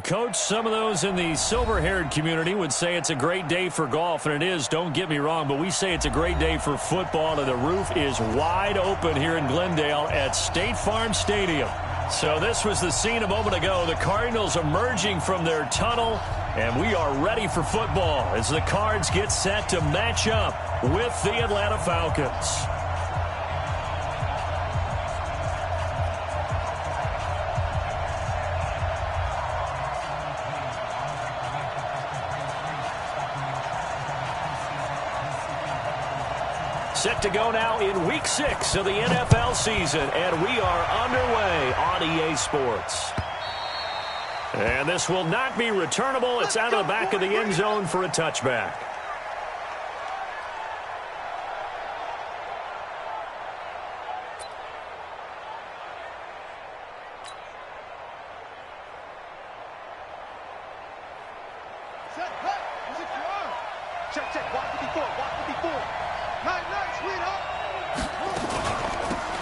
Coach, some of those in the silver-haired community would say it's a great day for golf, and it is, don't get me wrong, but we say it's a great day for football, and the roof is wide open here in Glendale at State Farm Stadium. So this was the scene a moment ago, the Cardinals emerging from their tunnel, and we are ready for football as the Cards get set to match up with the Atlanta Falcons. Set to go now in Week 6 of the NFL season, and we are underway on EA Sports. And this will not be returnable. It's out of the back of the end zone for a touchback.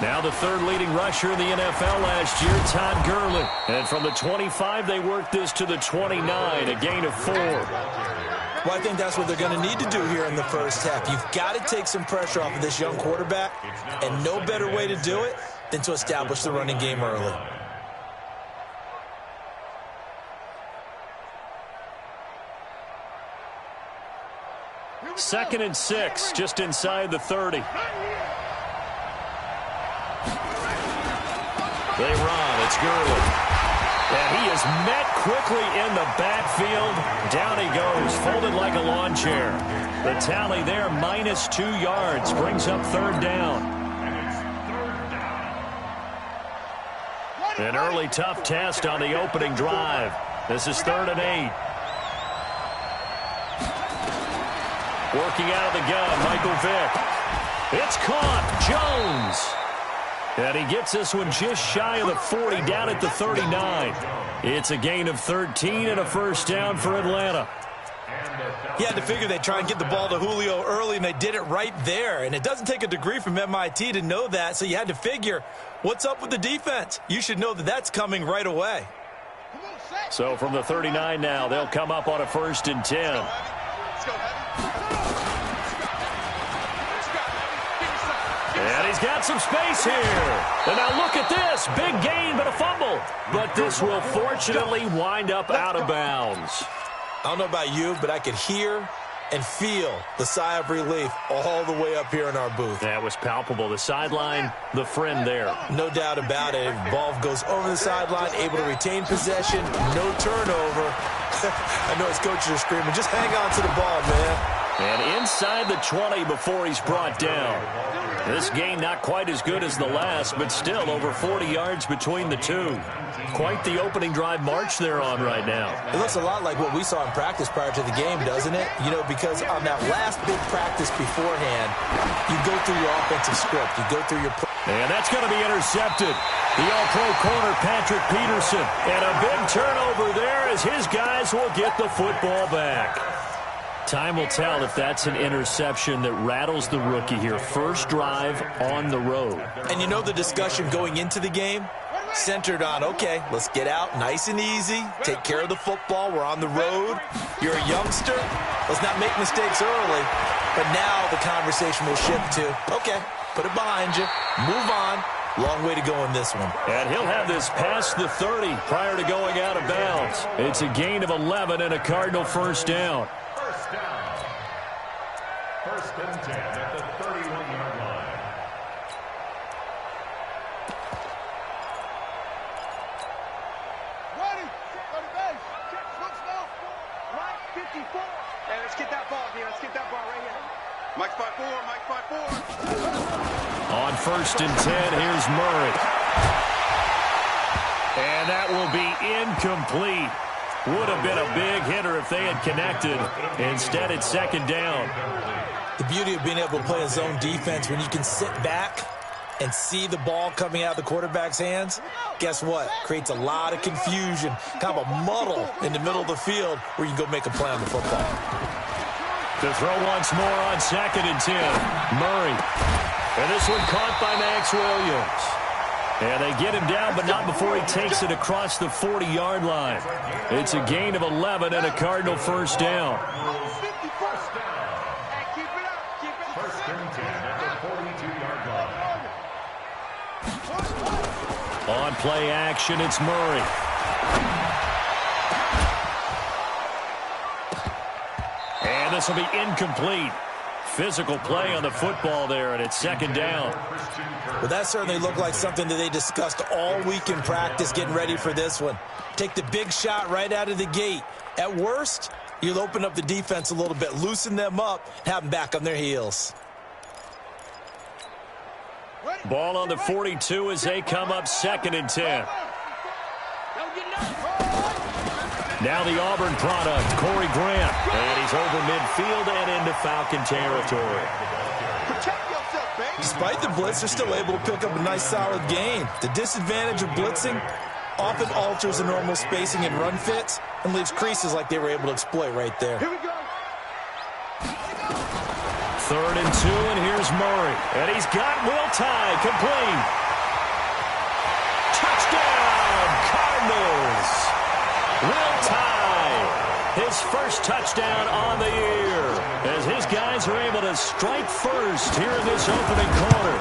Now the third leading rusher in the NFL last year, Todd Gurley. And from the 25, they worked this to the 29, a gain of 4. Well, I think that's what they're going to need to do here in the first half. You've got to take some pressure off of this young quarterback, and no better way to do it than to establish the running game early. Second and 6, just inside the 30. They run. It's Gurley. And he is met quickly in the backfield. Down he goes, folded like a lawn chair. The tally there, -2 yards, brings up third down. An early tough test on the opening drive. This is 3rd and 8. Working out of the gun, Michael Vick. It's caught. Jones. And he gets this one just shy of the 40, down at the 39. It's a gain of 13 and a first down for Atlanta. You had to figure they'd try and get the ball to Julio early, and they did it right there. And it doesn't take a degree from MIT to know that, so you had to figure, what's up with the defense? You should know that that's coming right away. So from the 39 now, they'll come up on a 1st and 10. And he's got some space here. And now look at this. Big gain, but a fumble. But this will fortunately wind up out of bounds. I don't know about you, but I could hear and feel the sigh of relief all the way up here in our booth. That was palpable. The sideline, the friend there. No doubt about it. Ball goes over the sideline, able to retain possession, no turnover. I know his coaches are screaming, just hang on to the ball, man. And inside the 20 before he's brought down. This game not quite as good as the last, but still over 40 yards between the two. Quite the opening drive march they're on right now. It looks a lot like what we saw in practice prior to the game, doesn't it? You know, because on that last big practice beforehand, you go through your offensive script. You go through your play. And that's going to be intercepted. The all-pro corner, Patrick Peterson. And a big turnover there as his guys will get the football back. Time will tell if that's an interception that rattles the rookie here. First drive on the road. And you know the discussion going into the game? Centered on, okay, let's get out nice and easy. Take care of the football. We're on the road. You're a youngster. Let's not make mistakes early. But now the conversation will shift to, okay, put it behind you. Move on. Long way to go in this one. And he'll have this past the 30 prior to going out of bounds. It's a gain of 11 and a Cardinal first down. First and 10 at the 31-yard line. Ready, go to base. Check, switch now. Right, 54. Hey, let's get that ball here. Let's get that ball right here. Mike 5-4, Mike 5-4. On 1st and 10, here's Murray. And that will be incomplete. Would have been a big hitter if they had connected. Instead, it's 2nd down. The beauty of being able to play a zone defense when you can sit back and see the ball coming out of the quarterback's hands, guess what? Creates a lot of confusion, kind of a muddle in the middle of the field where you can go make a play on the football. To throw once more on 2nd and 10. Murray. And this one caught by Max Williams. And they get him down, but not before he takes it across the 40-yard line. It's a gain of 11 and a Cardinal first down. First and 10 at the 42-yard line. On play action, it's Murray. And this will be incomplete. Physical play on the football there, and it's second down. Well, that certainly looked like something that they discussed all week in practice getting ready for this one. Take the big shot right out of the gate. At worst, you'll open up the defense a little bit, loosen them up, have them back on their heels. Ball on the 42 as they come up second and 10. Now the Auburn product, Corey Grant. And he's over midfield and into Falcon territory. Despite the blitz, they're still able to pick up a nice solid gain. The disadvantage of blitzing often alters the normal spacing and run fits and leaves creases like they were able to exploit right there. Here we go. Third and 2, and here's Murray. And he's got Will Tye complete. Touchdown, Cardinals. Will Tye, his first touchdown on the year, as his guys are able to strike first here in this opening quarter.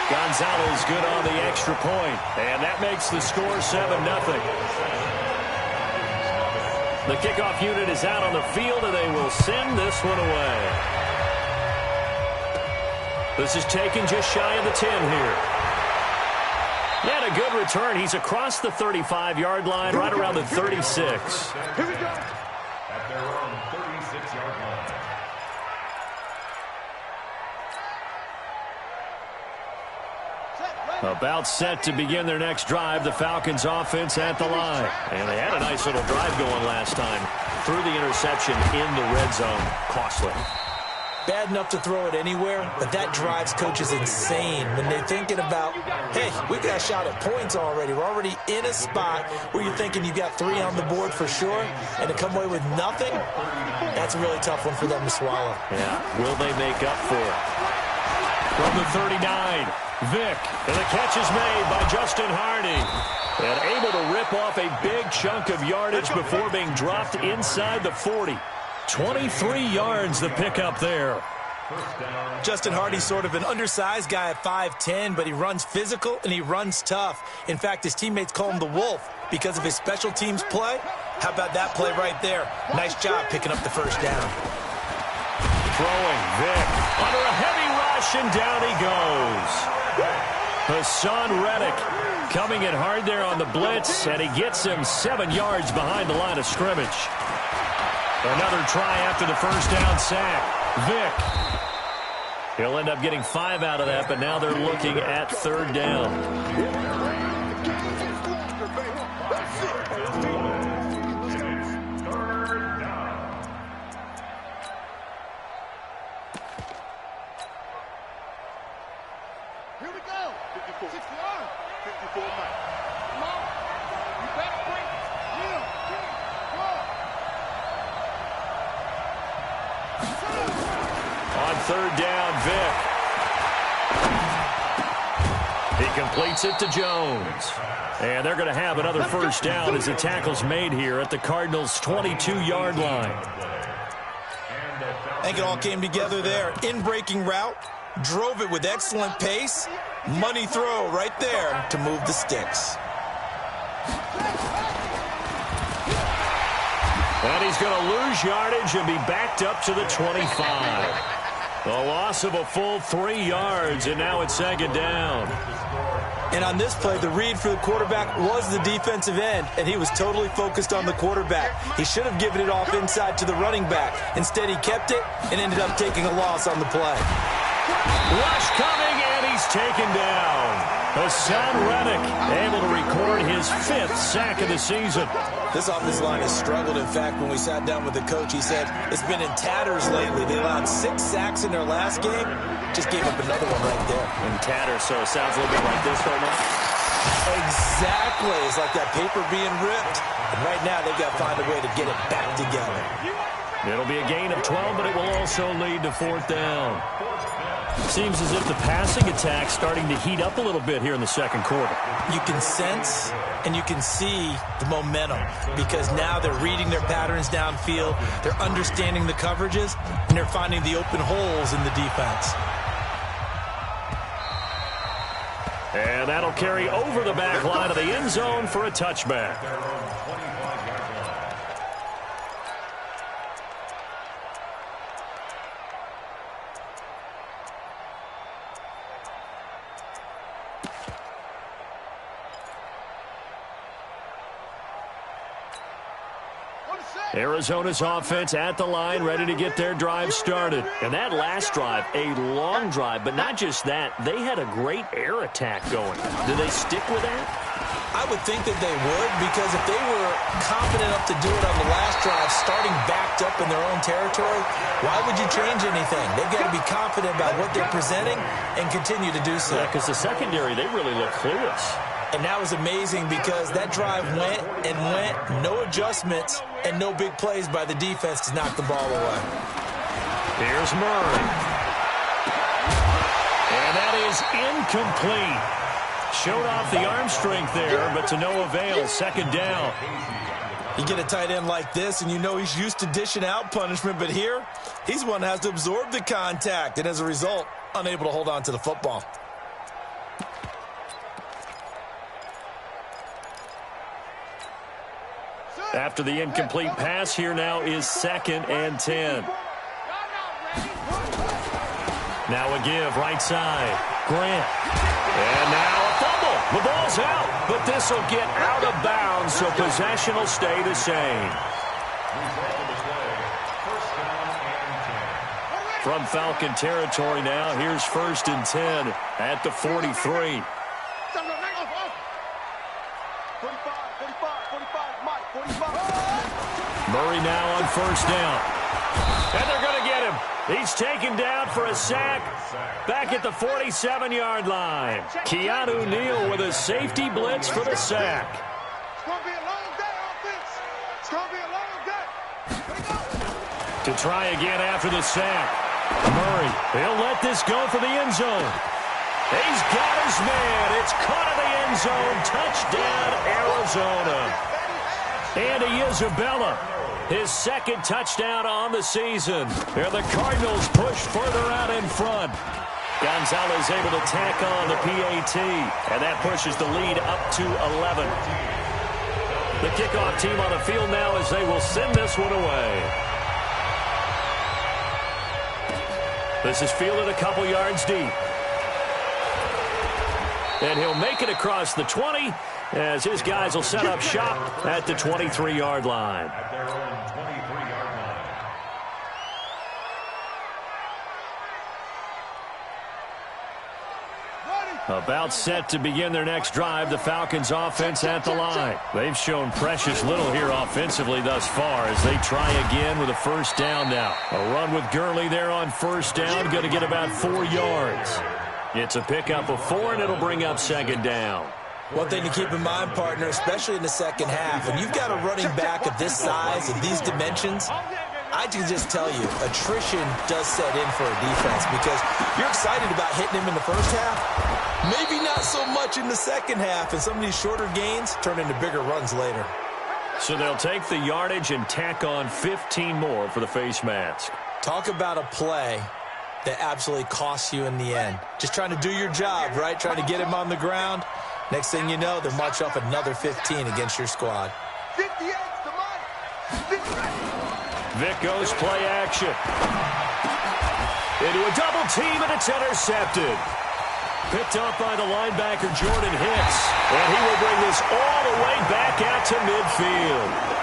Gonzalez good on the extra point, and that makes the score 7-0. The kickoff unit is out on the field, and they will send this one away. This is taken just shy of the 10 here. He had a good return. He's across the 35-yard line, right around the 36. Here we go. At their own 36-yard line. About set to begin their next drive, the Falcons offense at the line. And they had a nice little drive going last time. Threw the interception in the red zone. Costly. Bad enough to throw it anywhere, but that drives coaches insane when they're thinking about, hey, we got a shot at points already. We're already in a spot where you're thinking you got 3 on the board for sure, and to come away with nothing, that's a really tough one for them to swallow. Yeah, will they make up for it? From the 39, Vick, and the catch is made by Justin Hardy. And able to rip off a big chunk of yardage before being dropped inside the 40. 23 yards the pickup there. Justin Hardy's sort of an undersized guy at 5'10", but he runs physical and he runs tough. In fact, his teammates call him the Wolf because of his special teams play. How about that play right there? Nice job picking up the first down. Throwing, Vick under a heavy rush, and down he goes. Hassan Reddick coming in hard there on the blitz, and he gets him 7 yards behind the line of scrimmage. Another try after the first down sack. Vick. He'll end up getting 5 out of that, but now they're looking at third down. Here we go. 54. 6 yards. 54 Mike. Come on. You better bring it. On third down, Vick. He completes it to Jones. And they're going to have another first down as the tackle's made here at the Cardinals' 22-yard line. I think it all came together there. In-breaking route, drove it with excellent pace. Money throw right there to move the sticks. And he's going to lose yardage and be backed up to the 25. A loss of a full 3 yards, and now it's second down. And on this play, the read for the quarterback was the defensive end, and he was totally focused on the quarterback. He should have given it off inside to the running back. Instead, he kept it and ended up taking a loss on the play. Rush coming, and he's taken down. Hassan Reddick able to record his 5th sack of the season. This offensive line has struggled. In fact, when we sat down with the coach, he said it's been in tatters lately. They allowed 6 sacks in their last game. Just gave up another one right there. In tatters, so it sounds a little bit like this right now. Exactly. It's like that paper being ripped. And right now, they've got to find a way to get it back together. It'll be a gain of 12, but it will also lead to fourth down. Seems as if the passing attack's starting to heat up a little bit here in the second quarter. You can sense and you can see the momentum because now they're reading their patterns downfield, they're understanding the coverages, and they're finding the open holes in the defense. And that'll carry over the back line of the end zone for a touchback. Arizona's offense at the line, ready to get their drive started. And that last drive, a long drive, but not just that. They had a great air attack going. Do they stick with that? I would think that they would, because if they were confident enough to do it on the last drive, starting backed up in their own territory, why would you change anything? They've got to be confident about what they're presenting and continue to do so. Yeah, because the secondary, they really look clueless. And that was amazing because that drive went and went, no adjustments, and no big plays by the defense to knock the ball away. Here's Murray. And that is incomplete. Showed off the arm strength there, but to no avail. Second down. You get a tight end like this, and you know he's used to dishing out punishment, but here, he's one that has to absorb the contact, and as a result, unable to hold on to the football. After the incomplete pass, here now is 2nd and 10. Now a give, right side. Grant. And now a fumble. The ball's out, but this will get out of bounds, so possession will stay the same. From Falcon territory now, here's 1st and 10 at the 43. Murray now on 1st down. And they're going to get him. He's taken down for a sack back at the 47-yard line. Keanu Neal with a safety blitz for the sack. It's going to be a long day, offense. It's going to be a long day. To try again after the sack. Murray, he'll let this go for the end zone. He's got his man. It's caught in the end zone. Touchdown, Arizona. Andy Isabella, his 2nd touchdown on the season. And the Cardinals push further out in front. Gonzalez able to tack on the PAT, and that pushes the lead up to 11. The kickoff team on the field now as they will send this one away. This is fielded a couple yards deep. And he'll make it across the 20 as his guys will set up shop at the 23-yard line. At their own 23-yard line. About set to begin their next drive, the Falcons offense at the line. They've shown precious little here offensively thus far as they try again with a 1st down now. A run with Gurley there on 1st down, going to get about 4 yards. It's a pickup of 4, and it'll bring up 2nd down. One thing to keep in mind, partner, especially in the second half, when you've got a running back of this size and these dimensions, I can just tell you, attrition does set in for a defense because you're excited about hitting him in the first half. Maybe not so much in the second half, and some of these shorter gains turn into bigger runs later. So they'll take the yardage and tack on 15 more for the face mask. Talk about a play that absolutely costs you in the end. Just trying to do your job, right? Trying to get him on the ground. Next thing you know, they'll march off another 15 against your squad. 58 to Mike. Vic goes play action. Into a double team, and it's intercepted. Picked up by the linebacker, Jordan Hicks. And he will bring this all the way back out to midfield.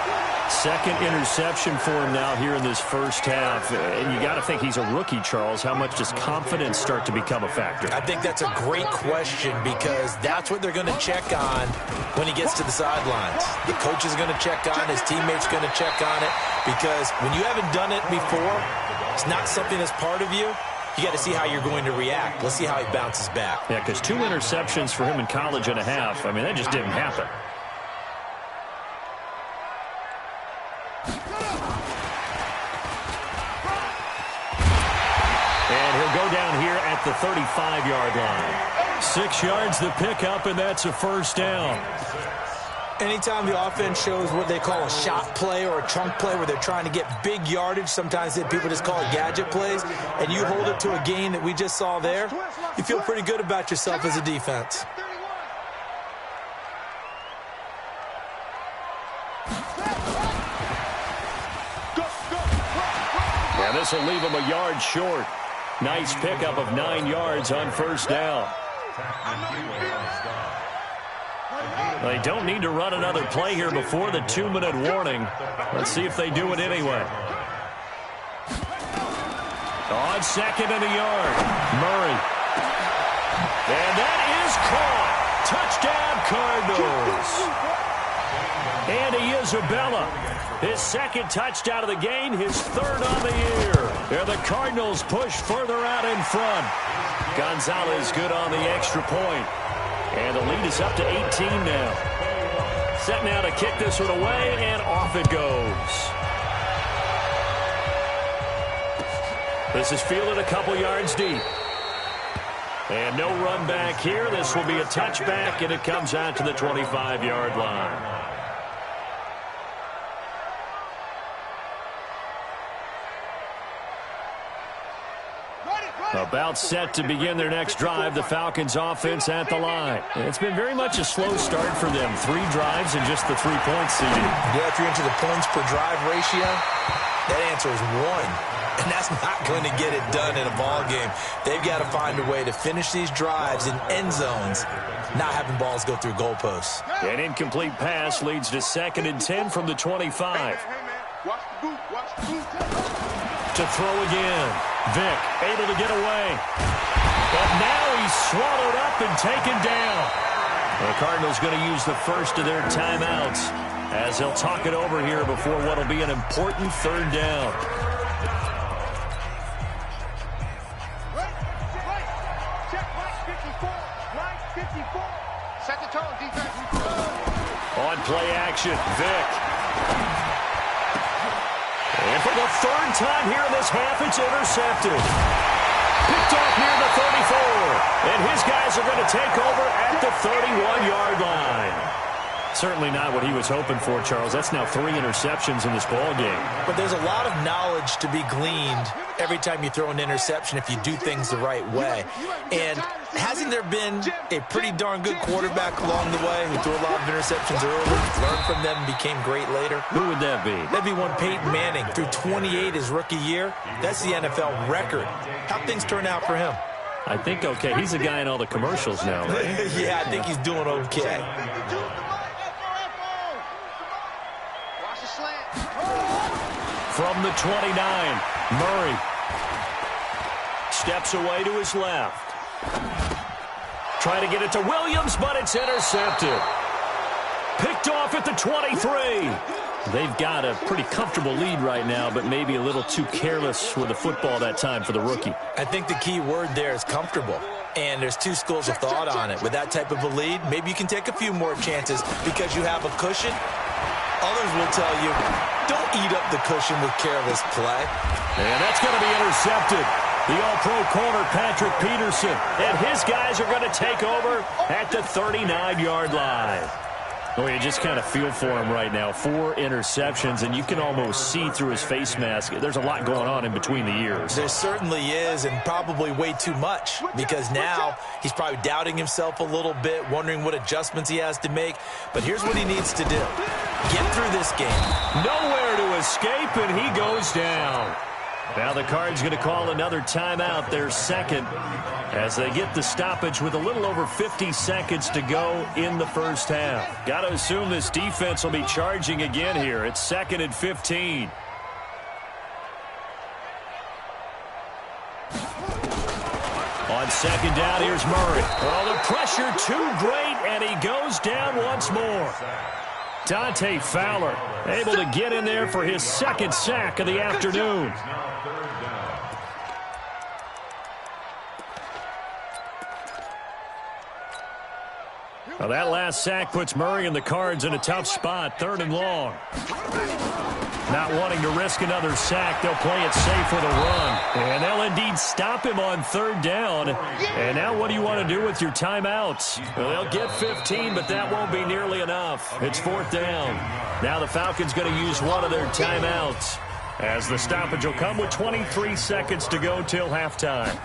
2nd interception for him now here in this first half. And you got to think he's a rookie, Charles. How much does confidence start to become a factor? I think that's a great question because that's what they're going to check on when he gets to the sidelines. The coach is going to check on, his teammates going to check on it, because when you haven't done it before, it's not something that's part of you. You got to see how you're going to react. Let's see how he bounces back. Yeah, because 2 interceptions for him in college and a half, I mean, that just didn't happen. And he'll go down here at the 35-yard line. 6 yards the pickup, and that's a first down. Anytime the offense shows what they call a shot play or a chunk play where they're trying to get big yardage, sometimes people just call it gadget plays, and you hold it to a gain that we just saw there, you feel pretty good about yourself as a defense. Yeah, this will leave him a yard short. Nice pickup of 9 yards on first down. They don't need to run another play here before the 2-minute warning. Let's see if they do it anyway. On second and a yard, Murray. And that is caught. Touchdown, Cardinals. And Isabella, his second touchdown of the game, his third on the year. And the Cardinals push further out in front. Gonzalez good on the extra point. And the lead is up to 18 now. Set now to kick this one away, and off it goes. This is fielded a couple yards deep. And no run back here. This will be a touchback, and it comes out to the 25-yard line. About set to begin their next drive, the Falcons offense at the line. It's been very much a slow start for them. 3 drives and just the 3 points seeded. Yeah, if you're into the points per drive ratio, that answer is 1. And that's not going to get it done in a ball game. They've got to find a way to finish these drives in end zones, not having balls go through goalposts. An incomplete pass leads to 2nd and 10 from the 25. Hey, man. Watch the boot. Watch the boot. To throw again. Vick able to get away. But now he's swallowed up and taken down. The Cardinals going to use the first of their timeouts as they'll talk it over here before what will be an important 3rd down. Check right 54. Right 54. Set the tone, defense. On play action, Vick. And for the 3rd time here in this half, it's intercepted. Picked off near the 34. And his guys are going to take over at the 31-yard line. Certainly not what he was hoping for, Charles. That's now 3 interceptions in this ball game. But there's a lot of knowledge to be gleaned every time you throw an interception if you do things the right way. And hasn't there been a pretty darn good quarterback along the way who threw a lot of interceptions early, learned from them, and became great later? Who would that be? That'd be one Peyton Manning. Threw 28 his rookie year. That's the NFL record. How'd things turn out for him? I think okay. He's a guy in all the commercials now, right? Yeah, I think he's doing okay. From the 29, Murray steps away to his left. Trying to get it to Williams, but it's intercepted. Picked off at the 23. They've got a pretty comfortable lead right now, but maybe a little too careless with the football that time for the rookie. I think the key word there is comfortable. And there's 2 schools of thought on it. With that type of a lead, maybe you can take a few more chances because you have a cushion. Others will tell you, don't eat up the cushion with careless play. And that's going to be intercepted. The all-pro corner, Patrick Peterson, and his guys are going to take over at the 39-yard line. Well, you just kind of feel for him right now. 4 interceptions, and you can almost see through his face mask. There's a lot going on in between the ears. There certainly is, and probably way too much, because now he's probably doubting himself a little bit, wondering what adjustments he has to make. But here's what he needs to do. Get through this game. Nowhere to escape, and he goes down. Now the Cards going to call another timeout, their 2nd, as they get the stoppage with a little over 50 seconds to go in the first half. Got to assume this defense will be charging again here. It's 2nd and 15. On 2nd down, here's Murray. Oh, the pressure too great, and he goes down once more. Dante Fowler able to get in there for his 2nd sack of the afternoon. Well, that last sack puts Murray and the Cards in a tough spot, 3rd and long. Not wanting to risk another sack, they'll play it safe with a run. And they'll indeed stop him on 3rd down. And now what do you want to do with your timeouts? Well, they'll get 15, but that won't be nearly enough. It's 4th down. Now the Falcons going to use one of their timeouts, as the stoppage will come with 23 seconds to go till halftime.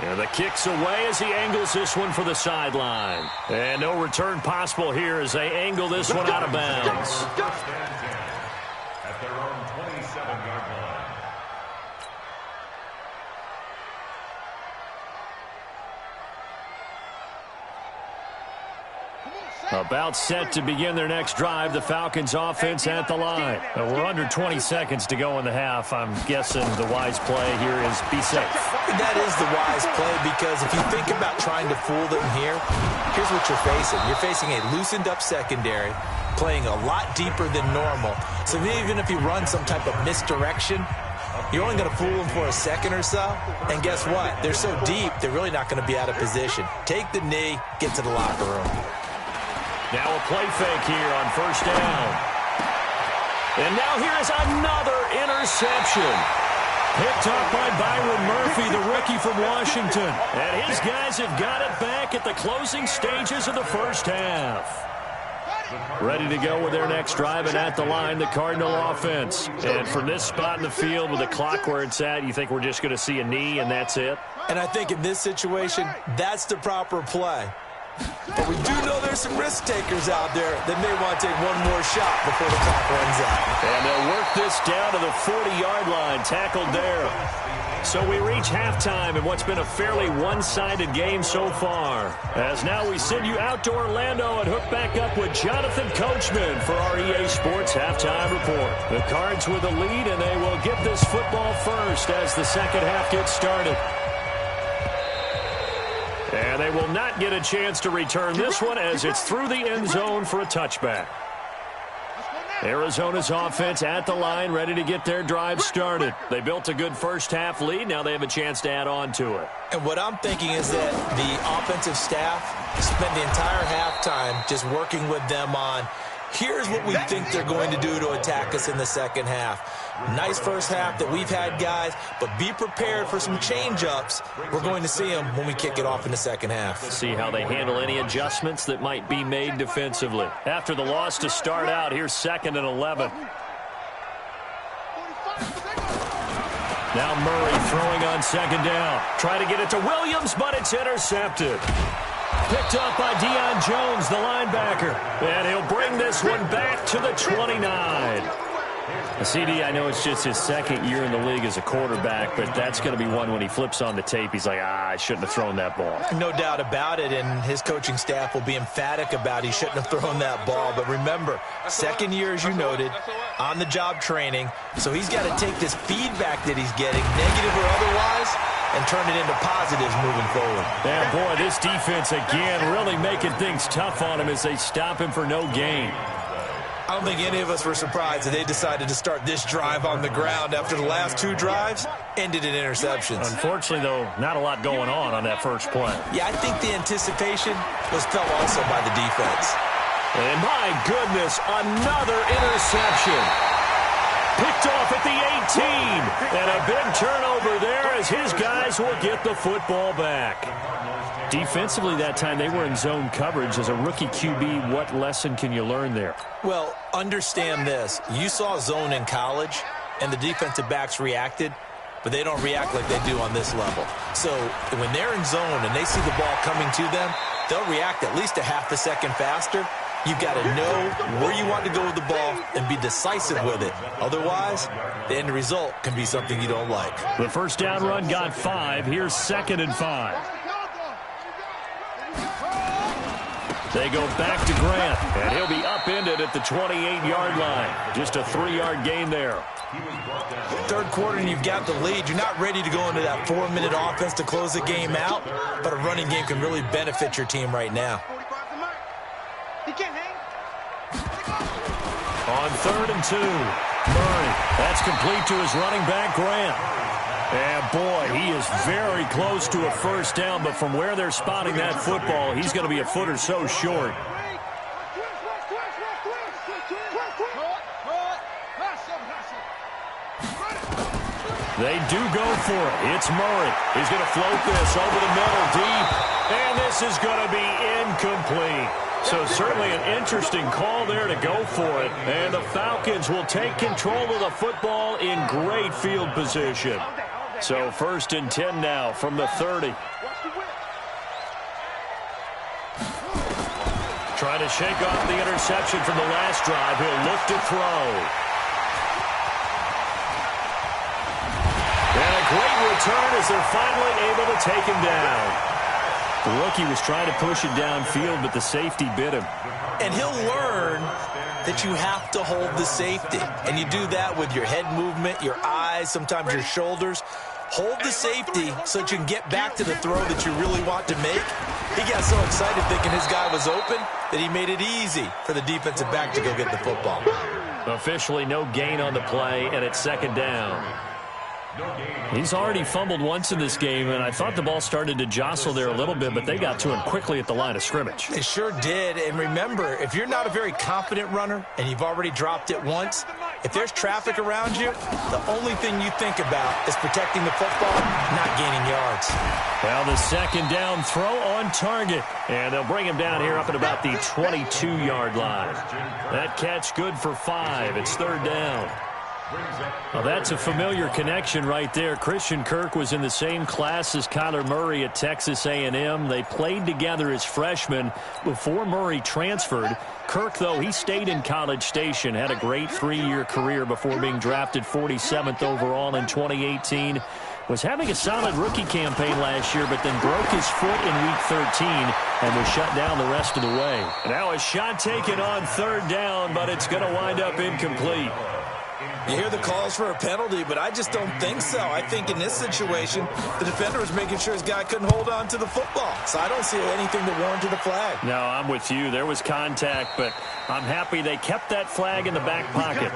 And the kick's away as he angles this one for the sideline. And no return possible here as they angle this one out of bounds. At their own 27-yard line. About set to begin their next drive, the Falcons offense at the line. We're under 20 seconds to go in the half. I'm guessing the wise play here is be safe. That is the wise play, because if you think about trying to fool them here, here's what you're facing. You're facing a loosened up secondary, playing a lot deeper than normal. So even if you run some type of misdirection, you're only going to fool them for a second or so. And guess what? They're so deep, they're really not going to be out of position. Take the knee, get to the locker room. Now a play fake here on 1st down. And now here is another interception. Picked up by Byron Murphy, the rookie from Washington. And his guys have got it back at the closing stages of the first half. Ready to go with their next drive, and at the line, the Cardinal offense. And from this spot in the field with the clock where it's at, you think we're just going to see a knee and that's it? And I think in this situation, that's the proper play. But we do know there's some risk takers out there that may want to take one more shot before the clock runs out. And they'll work this down to the 40-yard line, tackled there. So we reach halftime in what's been a fairly one-sided game so far. As now we send you out to Orlando and hook back up with Jonathan Coachman for our EA Sports Halftime Report. The Cards with the lead, and they will get this football first as the second half gets started. And they will not get a chance to return this one as it's through the end zone for a touchback. Arizona's offense at the line, ready to get their drive started. They built a good first-half lead. Now they have a chance to add on to it. And what I'm thinking is that the offensive staff spent the entire halftime just working with them on, here's what we think they're going to do to attack us in the second half. Nice first half that we've had, guys, but be prepared for some change-ups. We're going to see them when we kick it off in the second half. See how they handle any adjustments that might be made defensively. After the loss to start out, here's 2nd and 11. Now Murray throwing on 2nd down. Try to get it to Williams, but it's intercepted. Picked up by Deion Jones, the linebacker. And he'll bring this one back to the 29. CD, I know it's just his 2nd year in the league as a quarterback, but that's going to be one when he flips on the tape, he's like, I shouldn't have thrown that ball. No doubt about it, and his coaching staff will be emphatic about he shouldn't have thrown that ball. But remember, 2nd year, as you noted, on-the-job training, so he's got to take this feedback that he's getting, negative or otherwise, and turn it into positives moving forward. Yeah, boy, this defense, again, really making things tough on him as they stop him for no gain. I don't think any of us were surprised that they decided to start this drive on the ground after the last 2 drives ended in interceptions. Unfortunately, though, not a lot going on that first play. Yeah, I think the anticipation was felt also by the defense. And my goodness, another interception. Picked off at the 18. And a big turnover there as his guys will get the football back. Defensively that time, they were in zone coverage. As a rookie QB, what lesson can you learn there? Well, understand this. You saw zone in college, and the defensive backs reacted, but they don't react like they do on this level. So when they're in zone and they see the ball coming to them, they'll react at least a half a second faster. You've got to know where you want to go with the ball and be decisive with it. Otherwise, the end result can be something you don't like. The first down run got 5. Here's 2nd and 5. They go back to Grant, and he'll be upended at the 28-yard line. Just a 3-yard gain there. Third quarter, and you've got the lead. You're not ready to go into that 4-minute offense to close the game out, but a running game can really benefit your team right now. On 3rd and 2, Murray. That's complete to his running back, Grant. And boy, he is very close to a first down, but from where they're spotting that football, he's going to be a foot or so short. They do go for it. It's Murray. He's going to float this over the middle deep, and this is going to be incomplete. So certainly an interesting call there to go for it. And the Falcons will take control of the football in great field position. So 1st and 10 now from the 30. Trying to shake off the interception from the last drive. He'll look to throw. And a great return as they're finally able to take him down. The rookie was trying to push it downfield, but the safety bit him. And he'll learn that you have to hold the safety. And you do that with your head movement, your eyes, sometimes your shoulders. Hold the safety so that you can get back to the throw that you really want to make. He got so excited thinking his guy was open that he made it easy for the defensive back to go get the football. Officially no gain on the play, and it's 2nd down. He's already fumbled once in this game, and I thought the ball started to jostle there a little bit, but they got to him quickly at the line of scrimmage. They sure did. And remember, if you're not a very confident runner and you've already dropped it once, if there's traffic around you, the only thing you think about is protecting the football, not gaining yards. Well, the 2nd down throw on target, and they'll bring him down here up at about the 22-yard line. That catch good for 5. It's 3rd down. Well, that's a familiar connection right there. Christian Kirk was in the same class as Kyler Murray at Texas A&M. They played together as freshmen before Murray transferred. Kirk, though, he stayed in College Station, had a great 3-year career before being drafted 47th overall in 2018. Was having a solid rookie campaign last year, but then broke his foot in Week 13 and was shut down the rest of the way. Now a shot taken on 3rd down, but it's going to wind up incomplete. You hear the calls for a penalty, but I just don't think so. I think in this situation, the defender was making sure his guy couldn't hold on to the football. So I don't see anything that warranted a flag. No, I'm with you. There was contact, but I'm happy they kept that flag in the back pocket.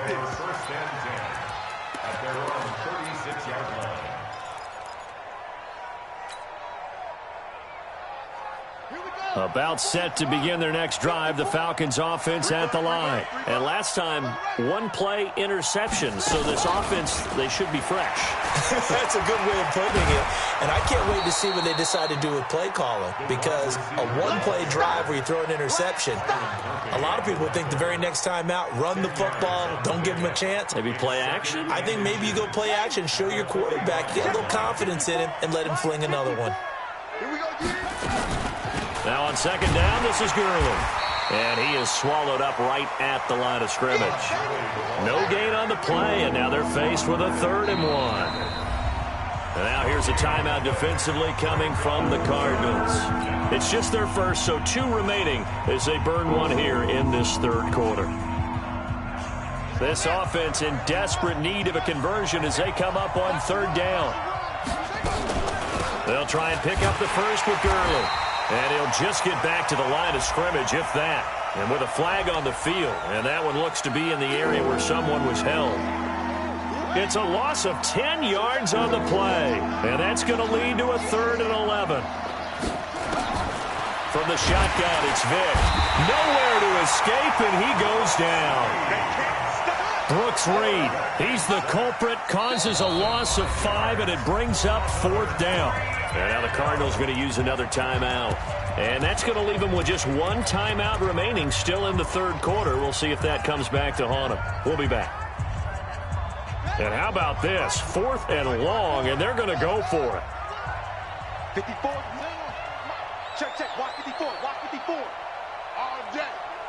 About set to begin their next drive, the Falcons offense at the line. And last time, 1-play interception. So this offense, they should be fresh. That's a good way of putting it. And I can't wait to see what they decide to do with play calling. Because a 1-play drive where you throw an interception, a lot of people think the very next time out, run the football, don't give them a chance. Maybe play action? I think maybe you go play action, show your quarterback, get a little confidence in him, and let him fling another one. Here we go, Now on 2nd down, this is Gurley. And he is swallowed up right at the line of scrimmage. No gain on the play, and now they're faced with a 3rd and 1. And now here's a timeout defensively coming from the Cardinals. It's just their first, so 2 remaining as they burn 1 here in this 3rd quarter. This offense in desperate need of a conversion as they come up on 3rd down. They'll try and pick up the first with Gurley. And he'll just get back to the line of scrimmage, if that. And with a flag on the field. And that one looks to be in the area where someone was held. It's a loss of 10 yards on the play. And that's going to lead to a 3rd and 11. From the shotgun, it's Vick. Nowhere to escape, and he goes down. Brooks Reed, he's the culprit, causes a loss of 5, and it brings up 4th down. And now the Cardinals going to use another timeout. And that's going to leave them with just 1 timeout remaining still in the 3rd quarter. We'll see if that comes back to haunt them. We'll be back. And how about this? 4th and long, and they're going to go for it. 54. Check. Watch 54. Watch 54.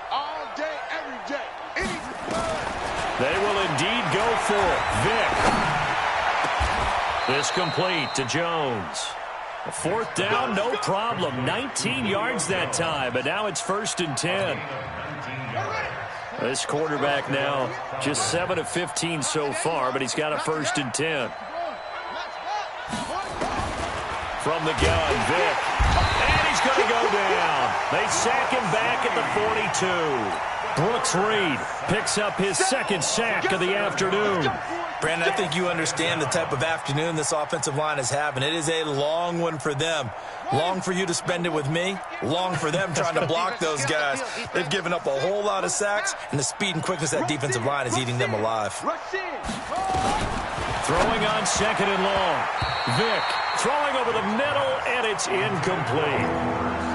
All day, every day. They will indeed go for it. Vick. This complete to Jones. 4th down, no problem. 19 yards that time, but now it's 1st and 10. This quarterback now just 7 of 15 so far, but he's got a 1st and 10. From the gun, Vick. And he's going to go down. They sack him back at the 42. Brooks Reed picks up his 2nd sack of the afternoon. Brandon, I think you understand the type of afternoon this offensive line is having. It is a long one for them. Long for you to spend it with me. Long for them trying to block those guys. They've given up a whole lot of sacks, and the speed and quickness of that defensive line is eating them alive. Throwing on second and long. Vick throwing over the middle, and it's incomplete.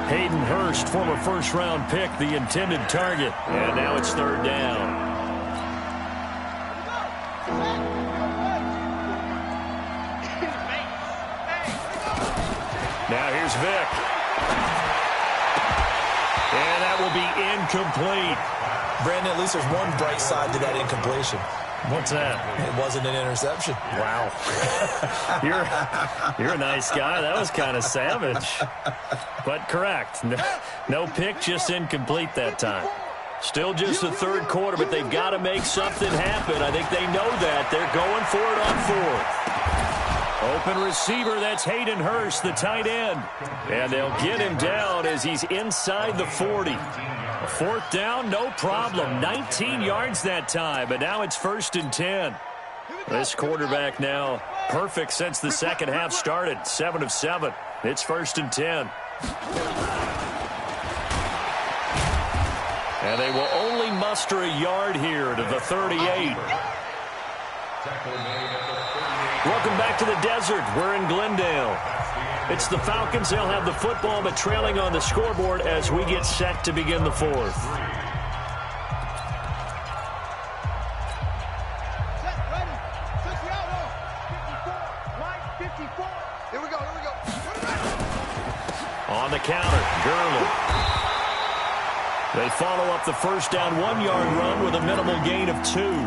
Hayden Hurst, former first-round pick, the intended target. And now it's third down. Now here's Vick. And that will be incomplete. Brandon, at least there's one bright side to that incompletion. What's that? It wasn't an interception. Wow. You're a nice guy. That was kind of savage. But correct. No pick, just incomplete that time. Still just the third quarter, but they've got to make something happen. I think they know that. They're going for it on fourth. Open receiver, that's Hayden Hurst, the tight end. And they'll get him down as he's inside the 40. A fourth down, no problem. 19 yards that time, but now it's 1st and 10. This quarterback now perfect since the second half started. 7 of 7. It's 1st and 10. And they will only muster a yard here to the 38. Welcome back to the desert. We're in Glendale. It's the Falcons. They'll have the football, but trailing on the scoreboard as we get set to begin the fourth. Here we go. On the counter, Gurley. They follow up the first down 1-yard run with a minimal gain of 2.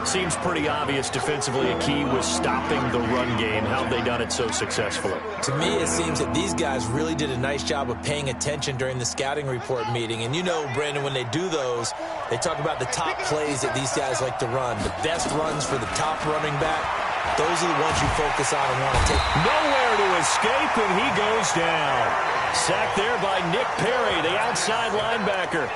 Seems pretty obvious defensively a key was stopping the run game. How have they done it so successfully? To me, it seems that these guys really did a nice job of paying attention during the scouting report meeting. And you know, Brandon, when they do those, they talk about the top plays that these guys like to run. The best runs for the top running back, those are the ones you focus on and want to take. Nowhere to escape, and he goes down. Sacked there by Nick Perry, the outside linebacker.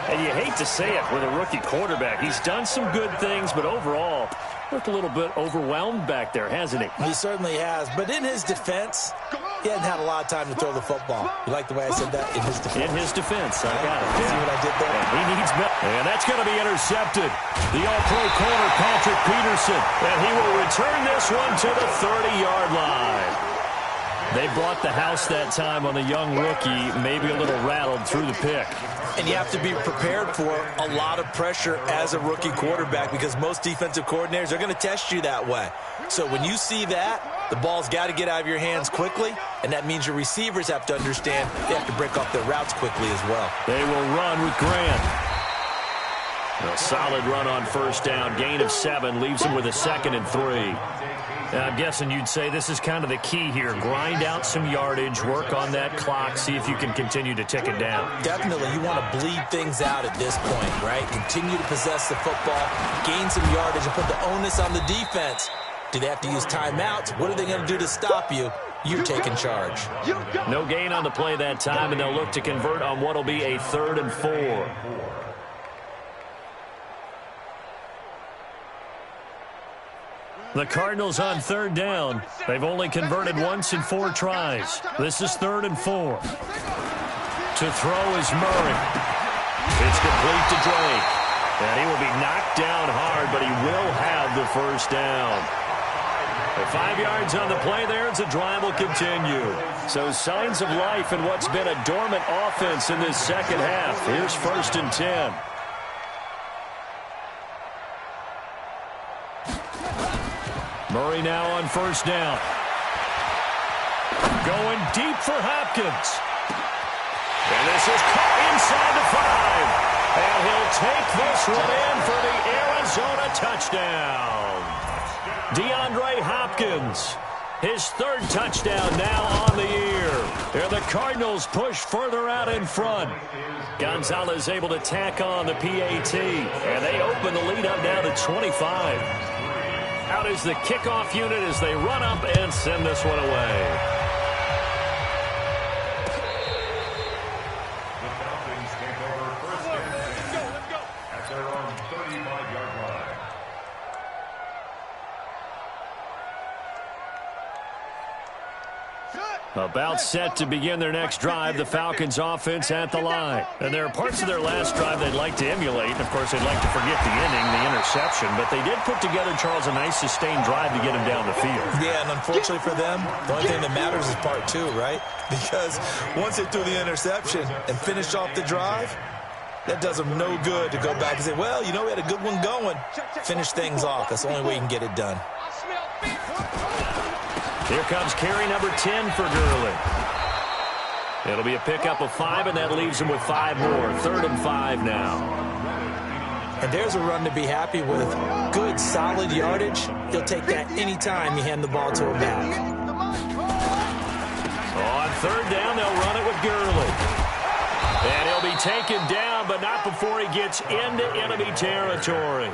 And you hate to say it with a rookie quarterback. He's done some good things, but overall, looked a little bit overwhelmed back there, hasn't he? He certainly has. But in his defense, he hasn't had a lot of time to throw the football. You like the way I said that? In his defense. In his defense. I got it. See what I did there? And he needs better. And that's going to be intercepted. The all-pro corner, Patrick Peterson. And he will return this one to the 30-yard line. They brought the house that time on the young rookie, maybe a little rattled through the pick. And you have to be prepared for a lot of pressure as a rookie quarterback because most defensive coordinators are going to test you that way. So when you see that, the ball's got to get out of your hands quickly, and that means your receivers have to understand they have to break off their routes quickly as well. They will run with Grant. A solid run on first down. Gain of 7 leaves him with a 2nd and 3. I'm guessing you'd say this is kind of the key here. Grind out some yardage, work on that clock, see if you can continue to tick it down. Definitely, you want to bleed things out at this point, right? Continue to possess the football, gain some yardage, and put the onus on the defense. Do they have to use timeouts? What are they going to do to stop you? You're taking charge. No gain on the play that time, and they'll look to convert on what will be a 3rd and 4. The Cardinals on 3rd down. They've only converted once in 4 tries. This is 3rd and 4. To throw is Murray. It's complete to Drake. And he will be knocked down hard, but he will have the first down. 5 yards on the play there as the drive will continue. So signs of life in what's been a dormant offense in this second half. Here's 1st and 10. Murray now on first down. Going deep for Hopkins. And this is caught inside the 5. And he'll take this one in for the Arizona touchdown. DeAndre Hopkins, his 3rd touchdown now on the year. And the Cardinals push further out in front. Gonzalez able to tack on the PAT. And they open the lead up now to 25. Out is the kickoff unit as they run up and send this one away. The Falcons take over 1st and 10 at their own 35-yard line. About set to begin their next drive, the Falcons offense at the line. And there are parts of their last drive they'd like to emulate. And, of course, they'd like to forget the inning, the interception. But they did put together, Charles, a nice sustained drive to get him down the field. Yeah, and unfortunately for them, the only thing that matters is part two, right? Because once they threw the interception and finished off the drive, that does them no good to go back and say, well, you know, we had a good one going. Finish things off. That's the only way you can get it done. Here comes carry number 10 for Gurley. It'll be a pickup of 5, and that leaves him with 5 more. 3rd and 5 now. And there's a run to be happy with. Good, solid yardage. He'll take that anytime you hand the ball to him back. On 3rd down, they'll run it with Gurley. And he'll be taken down, but not before he gets into enemy territory.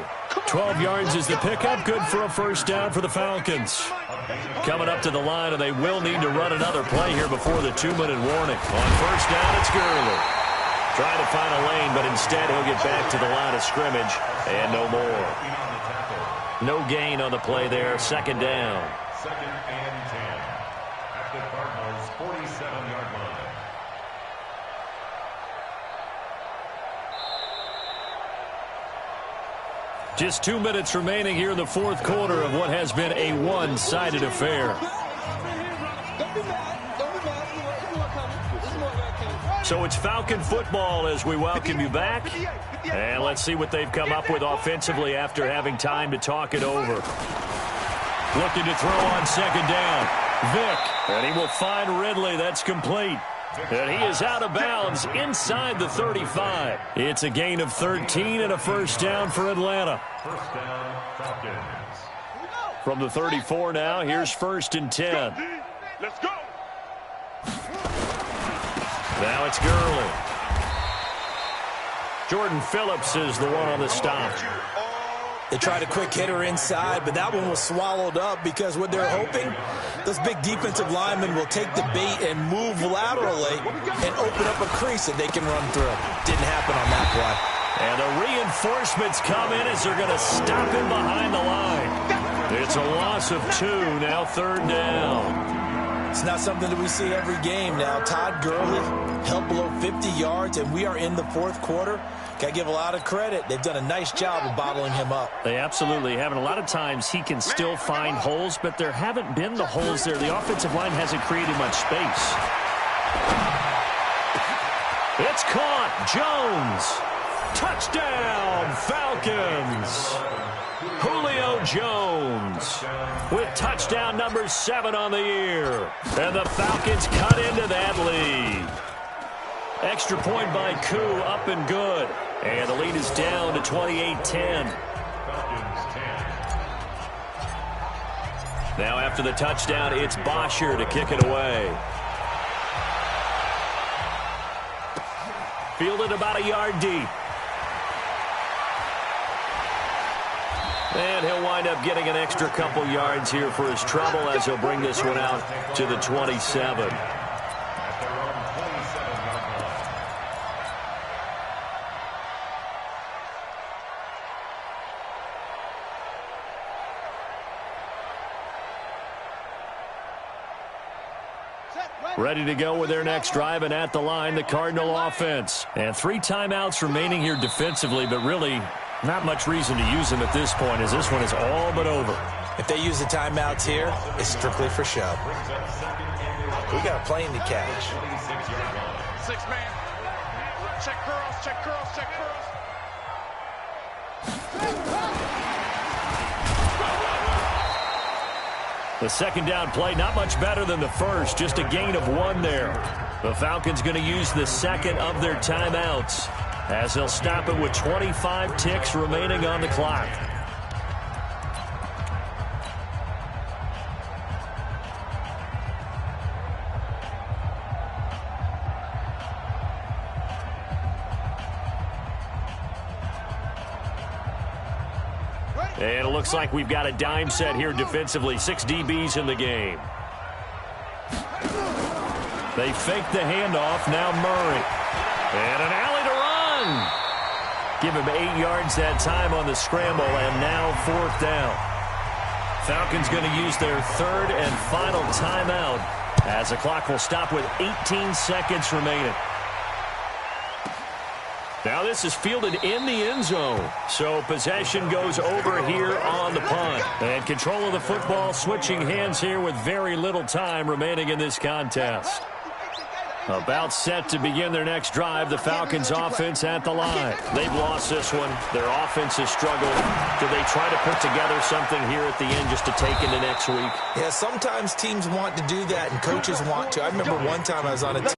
12 yards is the pickup. Good for a 1st down for the Falcons. Coming up to the line, and they will need to run another play here before the 2-minute warning. On 1st down, it's Gurley. Trying to find a lane, but instead he'll get back to the line of scrimmage, and no more. No gain on the play there. 2nd down. 2nd and 10 at the Cardinals' 47-yard line. Just 2 minutes remaining here in the 4th quarter of what has been a one-sided affair. So it's Falcon football as we welcome you back. And let's see what they've come up with offensively after having time to talk it over. Looking to throw on 2nd down. Vick, and he will find Ridley. That's complete. And he is out of bounds inside the 35. It's a gain of 13 and a 1st down for Atlanta. 1st down, Falcons. From the 34 now, here's 1st and 10. Let's go. Now it's Gurley. Jordan Phillips is the one on the stop. They tried a quick hitter inside, but that one was swallowed up because what they're hoping, those big defensive linemen will take the bait and move laterally and open up a crease that they can run through. Didn't happen on that play. And the reinforcements come in as they're going to stop him behind the line. It's a loss of 2, now 3rd down. It's not something that we see every game now. Todd Gurley held below 50 yards, and we are in the 4th quarter. Got to give a lot of credit. They've done a nice job of bottling him up. They absolutely have. And a lot of times he can still find holes, but there haven't been the holes there. The offensive line hasn't created much space. It's caught. Jones. Touchdown, Falcons. Julio Jones with touchdown number 7 on the year. And the Falcons cut into that lead. Extra point by Koo, up and good. And the lead is down to 28-10. Now after the touchdown, it's Bosher to kick it away. Fielded about a yard deep. And he'll wind up getting an extra couple yards here for his trouble as he'll bring this one out to the 27. Ready to go with their next drive, and at the line, the Cardinal offense. And 3 timeouts remaining here defensively, but really not much reason to use them at this point as this one is all but over. If they use the timeouts here, it's strictly for show. We got a plane to catch. 6-man. Check curls, check curls, check curls. The 2nd down play, not much better than the 1st, just a gain of 1 there. The Falcons going to use the 2nd of their timeouts as they'll stop it with 25 ticks remaining on the clock. And it looks like we've got a dime set here defensively. 6 DBs in the game. They fake the handoff. Now Murray. And an alley to run. Give him 8 yards that time on the scramble, and now 4th down. Falcons going to use their 3rd and final timeout as the clock will stop with 18 seconds remaining. Now this is fielded in the end zone. So possession goes over here on the punt. And control of the football switching hands here with very little time remaining in this contest. About set to begin their next drive, the Falcons offense at the line. They've lost this one. Their offense has struggled. Do they try to put together something here at the end just to take into next week? Yeah, sometimes teams want to do that and coaches want to. I remember one time I was on a team